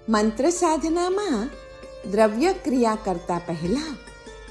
મંત્ર સાધનામાં દ્રવ્ય ક્રિયા કરતા પહેલા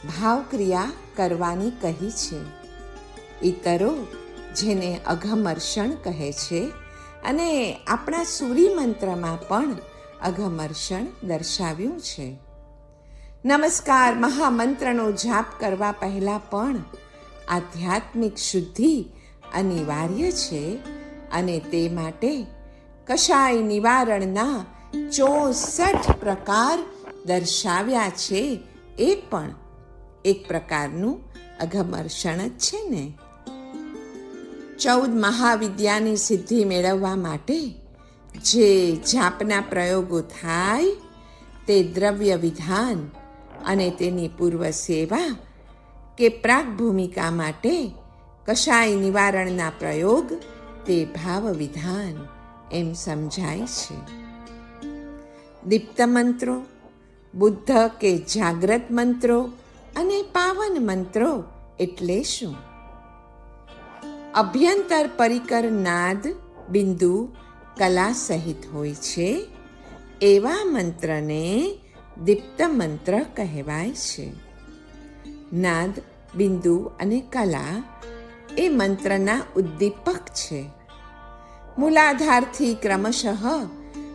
ભાવ ક્રિયા કરવાની કહી છે. ઇતરો જેને અઘમર્ષણ કહે છે અને આપણા સૂરી મંત્રમાં પણ અઘમર્ષણ દર્શાવ્યું છે. નમસ્કાર મહામંત્રનો જાપ કરવા પહેલા પણ આધ્યાત્મિક શુદ્ધિ અનિવાર્ય છે અને તે માટે કશાય નિવારણના 64 પ્રકાર દર્શાવ્યા છે. એ પણ એક પ્રકારનું અઘમર્ષણ જ છે ને. 14 મહાવિદ્યાની સિદ્ધિ મેળવવા માટે જે જાપના પ્રયોગો થાય તે દ્રવ્ય વિધાન અને તેની પૂર્વ સેવા કે પ્રાક ભૂમિકા માટે કશાય નિવારણના પ્રયોગ તે ભાવ વિધાન એમ સમજાય છે. દીપ્ત મંત્રો, બુદ્ધ કે જાગ્રત મંત્રો અને પાવન મંત્રો એટલે શું? અભ્યંતર પરિકર નાદ, બિંદુ, કલા સહિત હોય છે એવા મંત્રને દીપ્ત મંત્ર કહેવાય છે. નાદ, બિંદુ અને કલા એ મંત્રના ઉદ્દીપક છે. મૂલાધારથી ક્રમશઃ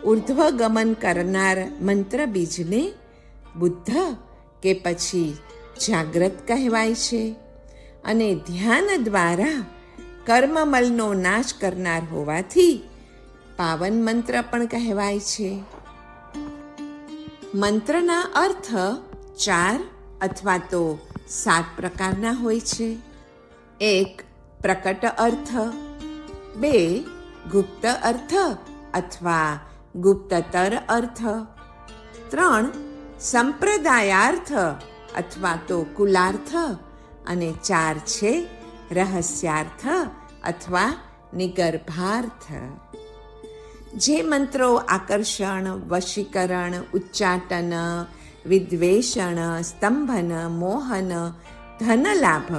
ઉર્ધ્વગમન કરનાર મંત્ર બીજને બુદ્ધ કે પછી જાગ્રત કહેવાય છે અને ધ્યાન દ્વારા કર્મમલનો નાશ કરનાર હોવાથી પાવન મંત્ર પણ કહેવાય છે. મંત્રના અર્થ 4 અથવા તો 7 પ્રકારના હોય છે. 1. પ્રકટ અર્થ, 2. ગુપ્ત અર્થ અથવા ગુપ્તતર અર્થ, 3. સંપ્રદાયાર્થ અથવા તો કુલાર્થ અને 4 છે રહસ્યાર્થ અથવા નિગર્ભાર્થ. જે મંત્રો આકર્ષણ, વશીકરણ, ઉચ્ચાટન, વિદ્વેષણ, સ્તંભન, મોહન, ધનલાભ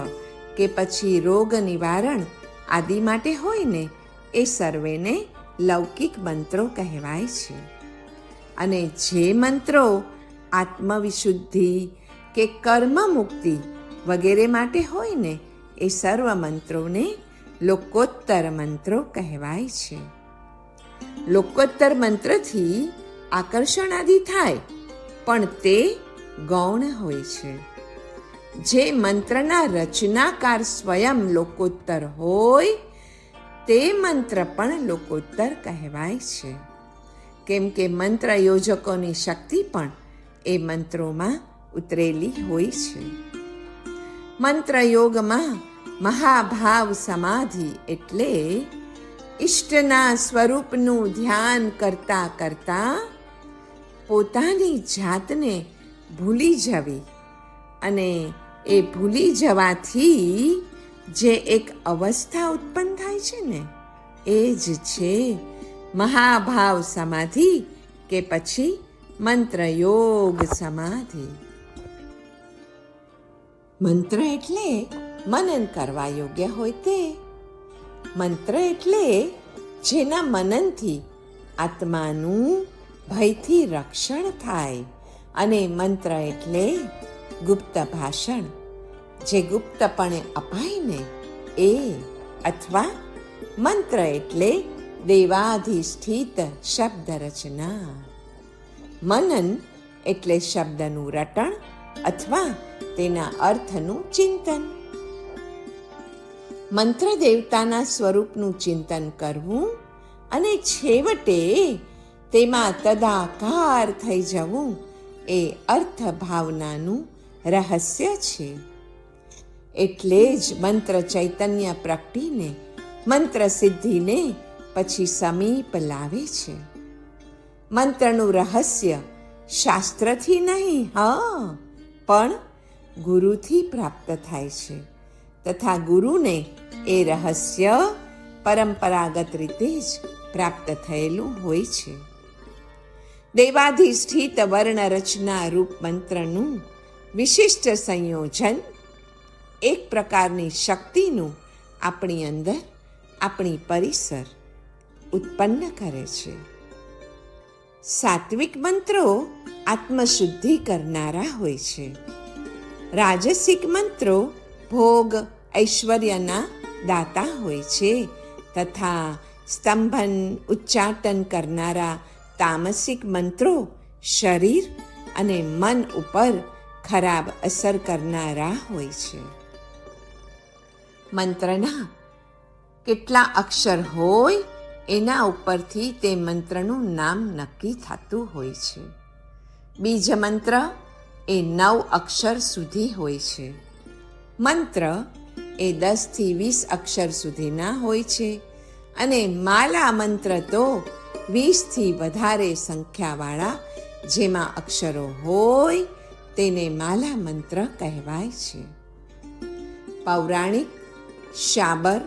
કે પછી રોગ નિવારણ આદિ માટે હોય ને એ સર્વેને લૌકિક મંત્રો કહેવાય છે. અને જે મંત્રો આત્મવિશુદ્ધિ કે કર્મ મુક્તિ વગેરે માટે હોય ને એ સર્વ મંત્રોને લોકોત્તર મંત્રો કહેવાય છે. લોકોત્તર મંત્રથી આકર્ષણ આદિ થાય પણ તે ગૌણ હોય છે. જે મંત્રના રચનાકાર સ્વયં લોકોત્તર હોય તે મંત્ર પણ લોકોત્તર કહેવાય છે. કેમ કે મંત્ર યોજકોની શક્તિ પણ એ મંત્રોમાં ઉતરેલી હોય છે. મંત્ર યોગમાં મહાભાવ સમાધિ એટલે ઈષ્ટના સ્વરૂપનું ધ્યાન કરતા કરતા પોતાની જાતને ભૂલી જવી અને એ ભૂલી જવાથી જે એક અવસ્થા ઉત્પન્ન થાય છે ને એ જ છે મહાભાવ સમાધિ કે પછી મંત્ર યોગ સમાધિ. મંત્ર એટલે મનન કરવા યોગ્ય હોય તે. મંત્ર એટલે જેના મનનથી આત્માનું ભયથી રક્ષણ થાય અને મંત્ર એટલે ગુપ્ત ભાષણ જે ગુપ્તપણે અપાય ને એ, અથવા મંત્ર એટલે દેવાધિષ્ઠિત શબ્દ રચના. મનન એટલે શબ્દનું રટણ અથવા તેના અર્થનું ચિંતન. મંત્ર દેવતાના સ્વરૂપનું ચિંતન કરવું અને છેવટે તેમાં તદાકાર થઈ જવું એ અર્થ ભાવનાનું રહસ્ય છે. એટલે જ મંત્ર ચૈતન્ય પ્રગટીને મંત્ર સિદ્ધિને પછી સમીપ લાવે છે. મંત્રનું રહસ્ય શાસ્ત્રથી નહીં, પણ ગુરુથી પ્રાપ્ત થાય છે તથા ગુરુને એ રહસ્ય પરંપરાગત રીતે જ પ્રાપ્ત થયેલું હોય છે. દેવાધિષ્ઠિત વર્ણ રચના રૂપ મંત્રનું વિશિષ્ટ સંયોજન એક પ્રકારની શક્તિનું આપણી અંદર, આપણી પરિસર ઉત્પન્ન કરે છે. સાત્વિક મંત્રો આત્મશુદ્ધિ કરનારા હોય છે. રાજસિક મંત્રો ભોગ ઐશ્વર્યના દાતા હોય છે તથા સ્તંભન ઉચ્ચાટન કરનારા તામસિક મંત્રો શરીર અને મન ઉપર ખરાબ અસર કરનારા હોય છે. મંત્રના કેટલા અક્ષર હોય એના ઉપરથી તે મંત્રનું નામ નક્કી થતું હોય છે. બીજ મંત્ર એ 9 અક્ષર સુધી હોય છે. મંત્ર એ 10 થી 20 અક્ષર સુધીના હોય છે અને માલા મંત્ર તો 20 થી વધારે સંખ્યાવાળા જેમાં અક્ષરો હોય તેને માલા મંત્ર કહેવાય છે. પૌરાણિક, શાબર,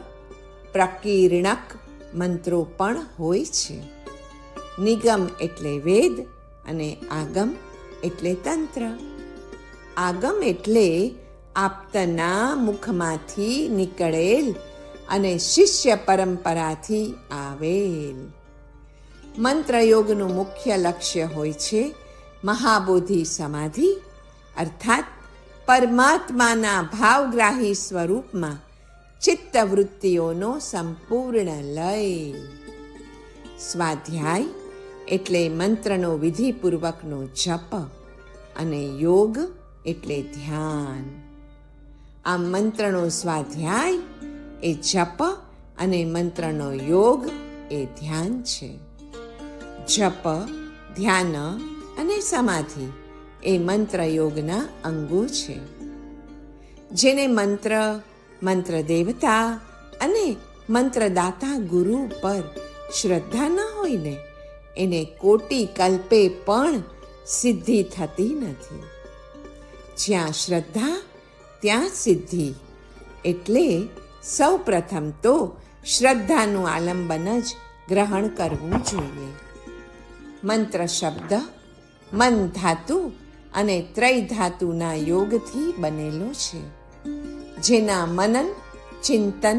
પ્રકીર્ણક મંત્રો પણ હોય છે. નિગમ એટલે વેદ અને આગમ એટલે તંત્ર. આગમ એટલે આપતના મુખમાંથી નીકળેલ અને શિષ્ય પરંપરાથી આવેલ. મંત્રયોગનું મુખ્ય લક્ષ્ય હોય છે મહાબોધિ સમાધિ અર્થાત પરમાત્માના ભાવગ્રાહી સ્વરૂપમાં ચિત્તવૃત્તિઓનો સંપૂર્ણ લય. સ્વાધ્યાય એટલે મંત્રનો વિધિપૂર્વકનો જપ અને યોગ એટલે ધ્યાન. આ મંત્રનો સ્વાધ્યાય એ જપ અને મંત્રનો યોગ એ ધ્યાન છે. જપ, ધ્યાન અને સમાધિ એ મંત્ર યોગના અંગો છે. જેને મંત્ર દેવતા અને મંત્રદાતા ગુરુ પર શ્રદ્ધા ન હોય ને એને કોટી કલ્પે પણ સિદ્ધિ થતી નથી. જ્યાં શ્રદ્ધા ત્યાં સિદ્ધિ. એટલે સૌ પ્રથમ તો શ્રદ્ધાનું આલંબન જ ગ્રહણ કરવું જોઈએ. મંત્ર શબ્દ મન ધાતુ અને ત્રય ધાતુના યોગથી બનેલો છે, જેના મનન, ચિંતન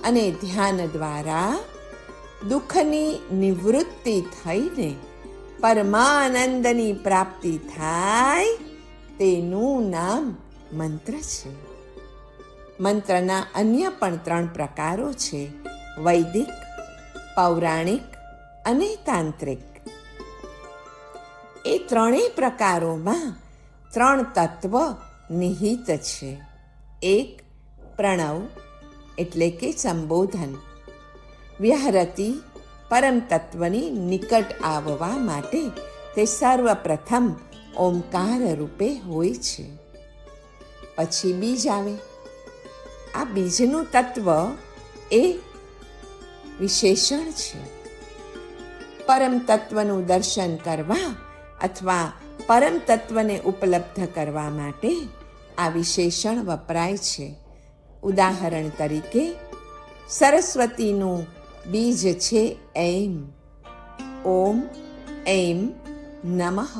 અને ધ્યાન દ્વારા દુઃખની નિવૃત્તિ થઈને પરમાનંદની પ્રાપ્તિ થાય તેનું નામ મંત્ર છે. મંત્રના અન્ય પણ 3 પ્રકારો છે: વૈદિક, પૌરાણિક અને તાંત્રિક. એ 3 પ્રકારોમાં 3 તત્વ નિહિત છે. એક પ્રણવ એટલે કે સંબોધન. વ્યહરતી પરમ તત્વની નિકટ આવવા માટે તે સર્વપ્રથમ ઓમકાર રૂપે હોય છે. પછી બીજ આવે. આ બીજનું તત્વ એ વિશેષણ છે. પરમ તત્વનું દર્શન કરવા અથવા પરમ તત્વને ઉપલબ્ધ કરવા માટે આ વિશેષણ વપરાય છે. ઉદાહરણ તરીકે સરસ્વતીનું બીજ છે એમ. ઓમ એમ નમઃ.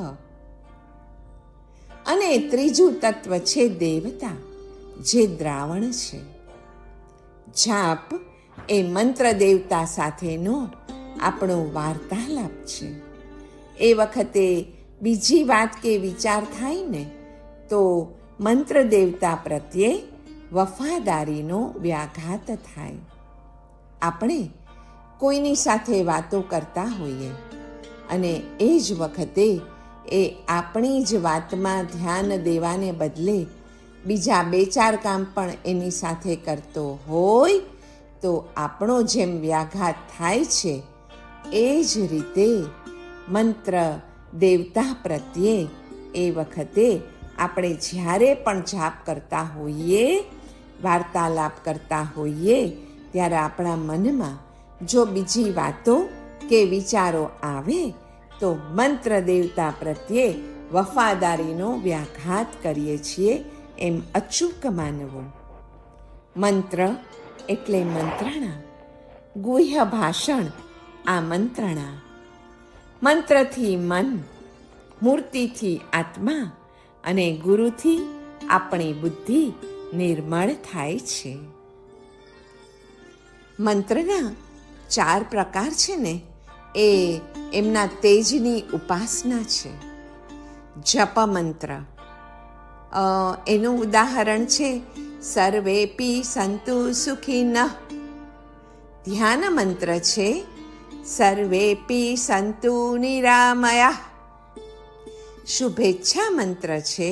અને ત્રીજું તત્વ છે દેવતા, જે દ્રાવણ છે. જાપ એ મંત્ર દેવતા સાથેનો આપણો વાર્તાલાપ છે. એ વખતે બીજી વાત કે વિચાર થાય ને તો મંત્ર દેવતા પ્રત્યે વફાદારીનો વ્યાઘાત થાય. આપણે કોઈની સાથે વાતો કરતા હોઈએ અને એ જ વખતે એ આપણી જ વાતમાં ધ્યાન દેવાને બદલે બીજા 2-4 કામ પણ એની સાથે કરતો હોય તો આપણો જેમ વ્યાઘાત થાય છે એ જ રીતે મંત્ર દેવતા પ્રત્યે એ વખતે આપણે જ્યારે પણ જાપ કરતા હોઈએ, વાર્તાલાપ કરતા હોઈએ, ત્યારે આપણા મનમાં જો બીજી વાતો કે વિચારો આવે તો મંત્ર દેવતા પ્રત્યે વફાદારીનો વ્યાઘાત કરીએ છીએ એમ અચૂક માનવું. મંત્ર એટલે મંત્રણા, ગુહ્ય ભાષણ આ મંત્રણા. મંત્રથી મન, મૂર્તિથી આત્મા અને ગુરુથી આપણી બુદ્ધિ નિર્મળ થાય છે. મંત્રના 4 પ્રકાર છે ને એ એમના તેજની ઉપાસના છે. જપ મંત્ર એનું ઉદાહરણ છે સર્વેપી સંતુ સુખિનઃ. ધ્યાન મંત્ર છે સર્વેપી સંતુ નિરામયા. શુભેચ્છા મંત્ર છે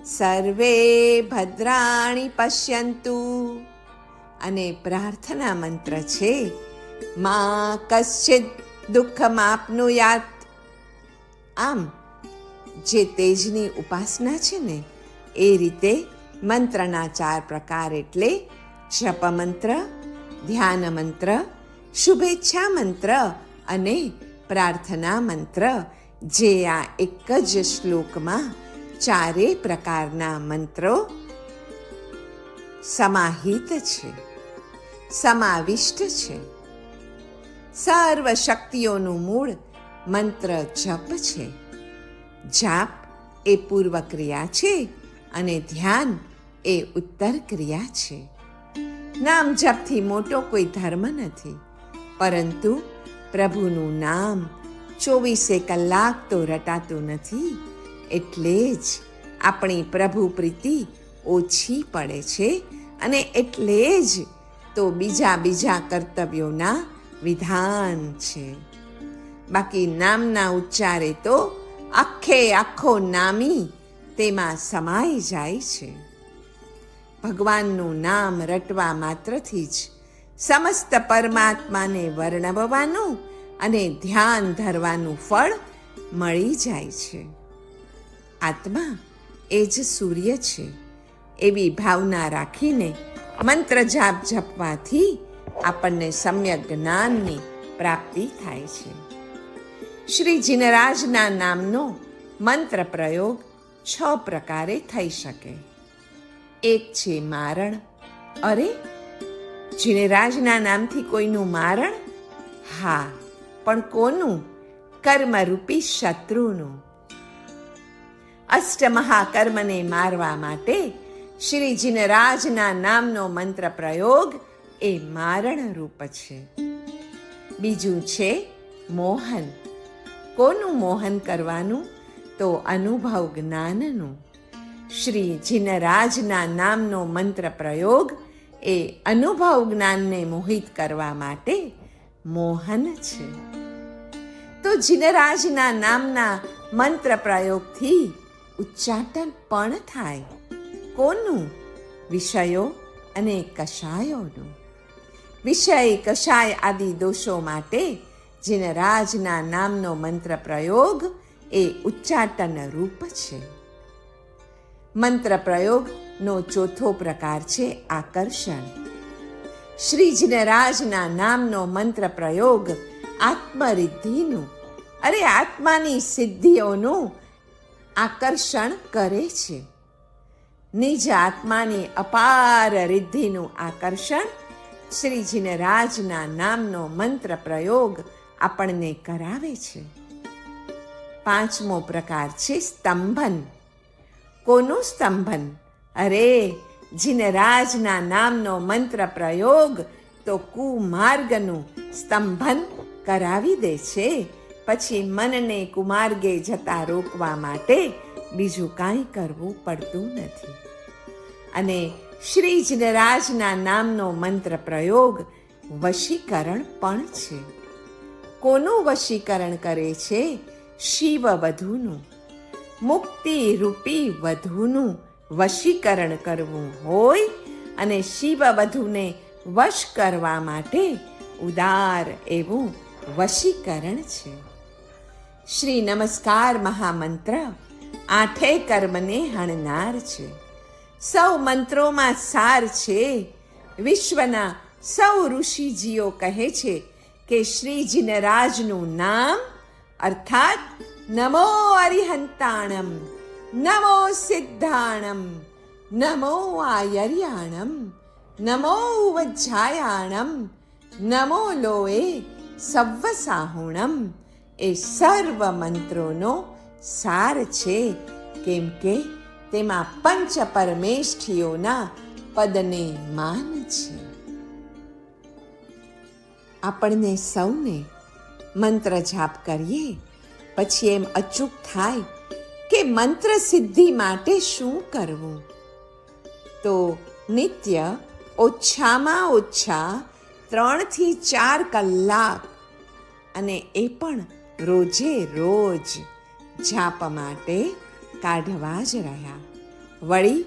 સર્વે ભદ્રાણી પશ્યંતુ. અને પ્રાર્થના મંત્ર છે મા કશ્ચિદ દુઃખમાપ્નુયાત. આમ જે તેજની ઉપાસના છે ને એ રીતે મંત્રના 4 પ્રકાર એટલે જપ મંત્ર, ધ્યાન મંત્ર, શુભેચ્છા મંત્ર અને પ્રાર્થના મંત્ર, જે આ એક જ શ્લોકમાં 4 પ્રકારના મંત્રો સમાહિત છે, સમાવિષ્ટ છે. સર્વ શક્તિઓનું મૂળ મંત્ર જપ છે. જાપ એ પૂર્વ ક્રિયા છે અને ધ્યાન એ ઉત્તર ક્રિયા છે. નામ જપથી મોટો કોઈ ધર્મ નથી, પરંતુ પ્રભુનું નામ 24 કલાક તો રટાતું નથી, એટલે જ આપણી પ્રભુ પ્રીતિ ઓછી પડે છે અને એટલે જ તો બીજા કર્તવ્યોના વિધાન છે. બાકી નામના ઉચ્ચારે તો આખો નામી તેમાં સમાઈ જાય છે. ભગવાનનું નામ રટવા માત્રથી જ સમસ્ત પરમાત્માને વર્ણવવાનું અને ધ્યાન ધરવાનું ફળ મળી જાય છે. આત્મા એ જ સૂર્ય છે એવી ભાવના રાખીને મંત્ર જાપ જપવાથી આપણને સમ્યક જ્ઞાનની પ્રાપ્તિ થાય છે. શ્રી જીનરાજના નામનો મંત્ર પ્રયોગ 6 પ્રકારે થઈ શકે. એક છે મારણ. અરે, જીનરાજના નામથી કોઈનું મારણ? હા, પણ કોનું? કર્મરૂપી શત્રુનું. અષ્ટમહાકર્મને મારવા માટે શ્રી જીનરાજના નામનો મંત્ર પ્રયોગ એ મારણ રૂપ છે. બીજું છે મોહન. કોનું મોહન કરવાનું? તો અનુભવ જ્ઞાનનું. શ્રી જીનરાજના નામનો મંત્ર પ્રયોગ એ અનુભવ જ્ઞાનને મોહિત કરવા માટે મોહન છે. તો જીનરાજના નામના મંત્ર પ્રયોગથી ઉચ્ચાટન પણ થાય. કોનું? વિષયો અને કષાયોનું. વિષય, કષાય આદિ દોષો માટે જીનરાજના નામનો મંત્ર પ્રયોગ એ ઉચ્ચાટન રૂપ છે. મંત્ર પ્રયોગનો 4થો પ્રકાર છે આકર્ષણ. શ્રી જીનરાજના નામનો મંત્ર પ્રયોગ આત્મરિદ્ધિનું, અરે આત્માની સિદ્ધિઓનું આકર્ષણ કરે છે. નિજ આત્માની અપાર રિદ્ધિનું આકર્ષણ શ્રી જીનરાજના નામનો મંત્ર પ્રયોગ આપણને કરાવે છે. 5મો પ્રકાર છે સ્તંભન. કોનું સ્તંભન? અરે, જીનરાજના નામનો મંત્ર પ્રયોગ તો કુમાર્ગનું સ્તંભન કરાવી દે છે. પછી મનને કુમાર્ગે જતા રોકવા માટે બીજું કાંઈ કરવું પડતું નથી. અને શ્રી જીનરાજના નામનો મંત્ર પ્રયોગ વશીકરણ પણ છે. કોનું વશીકરણ કરે છે? શિવ વધુનું. મુક્તિ રૂપી વધુનું વશીકરણ કરવું હોય અને શિવ વધુને વશ કરવા માટે ઉદાર એવું વશીકરણ છે. શ્રી નમસ્કાર મહામંત્ર 8 કર્મને હણનાર છે. સૌ મંત્રોમાં સાર છે. વિશ્વના સૌ ઋષિજીઓ કહે છે કે શ્રી જીનરાજનું નામ અર્થાત નમો અરિહંતાણમ, નમો સિદ્ધાણમ, નમો આયર્યાણમ, નમો વજ્જાયાણમ, નમો લોએ સવ્વસાહુણમ એ સર્વ મંત્રોનો સાર છે. કેમ કે તેમાં પંચ પરમેષ્ઠીઓના પદને માન છે. આપણને સૌને મંત્ર જાપ કરીએ પછી એમ અચૂક થાય કે મંત્ર સિદ્ધિ માટે શું કરવું, તો નિત્ય ઓછામાં ઓછા 3 થી 4 કલાક, અને એ પણ રોજે રોજ જાપ માટે કાઢવા જ રહ્યા. વળી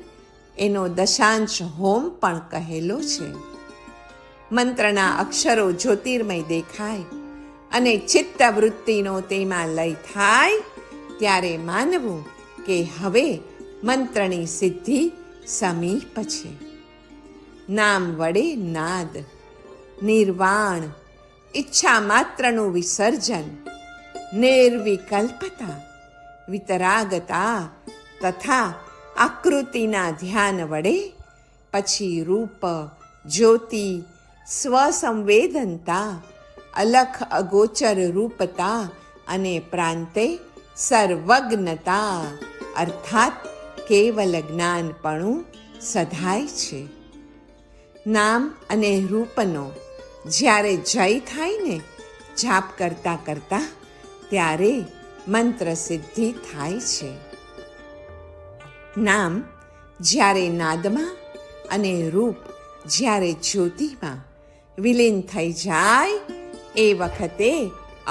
એનો દશાંશ હોમ પણ કહેલો છે. મંત્રના અક્ષરો જ્યોતિર્મય દેખાય અને ચિત્તવૃત્તિનો તેમાં લય થાય ત્યારે માનવું કે હવે મંત્રની સિદ્ધિ સમીપ છે. નામ વડે નાદ, નિર્વાણ, ઈચ્છા માત્રનું વિસર્જન, નિર્વિકલ્પતા, વિતરાગતા તથા આકૃતિના ધ્યાન વડે પછી રૂપ, જ્યોતિ, સ્વસંવેદનતા, અલખ અગોચર રૂપતા અને પ્રાંતે સર્વજ્ઞતા અર્થાત કેવલ જ્ઞાનપણું સધાય છે. નામ અને રૂપનો જ્યારે જય થાય ને જાપ કરતા કરતા, ત્યારે મંત્ર સિદ્ધિ થાય છે. નામ જ્યારે નાદમાં અને રૂપ જ્યારે જ્યોતિમાં વિલીન થઈ જાય એ વખતે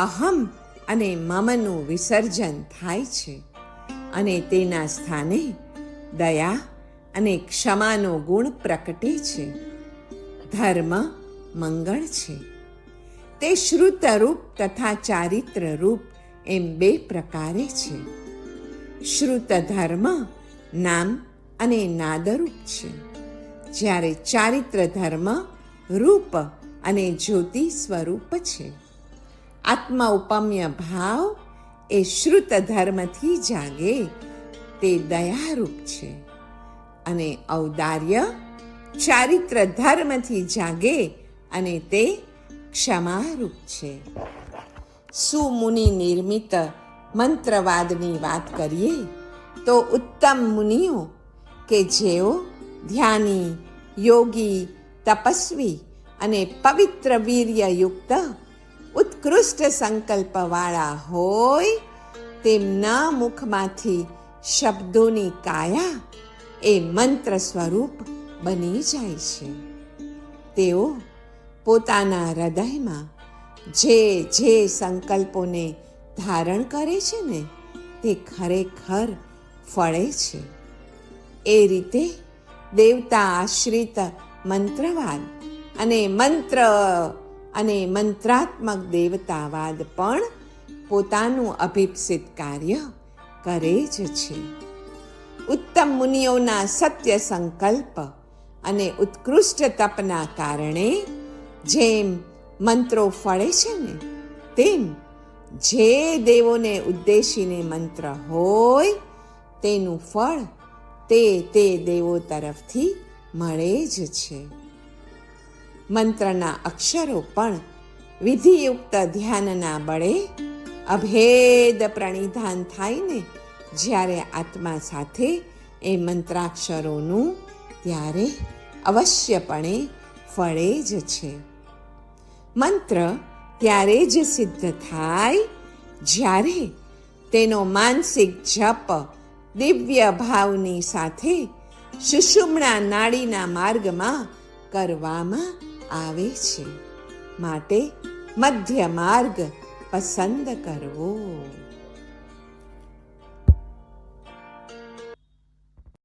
અહમ અને મમનું વિસર્જન થાય છે અને તેના સ્થાને દયા અને ક્ષમાનો ગુણ પ્રકટે છે. ધર્મ મંગળ છે. તે શ્રુત રૂપ તથા ચારિત્ર રૂપ એમ 2 પ્રકારે છે. શ્રુત ધર્મ નામ અને નાદરૂપ છે, જ્યારે ચારિત્ર ધર્મ રૂપ અને જ્યોતિ સ્વરૂપ છે. આત્મૌપમ્ય ભાવ એ શ્રુત ધર્મથી જાગે તે દયારૂપ છે, અને ઔદાર્ય ચારિત્ર ધર્મથી જાગે અને તે ક્ષમારૂપ છે. સુમુનિ નિર્મિત મંત્રવાદની વાત કરીએ તો ઉત્તમ મુનિઓ કે જેઓ ધ્યાની, યોગી, તપસ્વી અને પવિત્ર વીર્યયુક્ત ઉત્કૃષ્ટ સંકલ્પવાળા હોય તેમના મુખમાંથી શબ્દોની કાયા એ મંત્ર સ્વરૂપ બની જાય છે. તેઓ પોતાના હૃદયમાં જે સંકલ્પોને ધારણ કરે છે ને તે ખરેખર ફળે છે. એ રીતે દેવતા આશ્રિત મંત્રવાદ અને મંત્રાત્મક દેવતાવાદ પણ પોતાનું અભિપ્સિત કાર્ય કરે જ છે. ઉત્તમ મુનિઓના સત્ય સંકલ્પ અને ઉત્કૃષ્ટ તપના કારણે જેમ મંત્રો ફળે છે ને, તેમ જે દેવોને ઉદ્દેશીને મંત્ર હોય તેનું ફળ તે દેવો તરફથી મળે જ છે. મંત્રના અક્ષરો પણ વિધિયુક્ત ધ્યાનના બળે અભેદ પ્રણિધાન થાય ને જ્યારે આત્મા સાથે એ મંત્રાક્ષરોનું, ત્યારે અવશ્યપણે ફળે જ છે. મંત્ર ત્યારે જ સિદ્ધ થાય જ્યારે તેનો માનસિક જપ દિવ્ય ભાવની સાથે સુષુમ્ના નાડીના માર્ગમાં કરવામાં આવે છે. માટે મધ્ય માર્ગ પસંદ કરવો.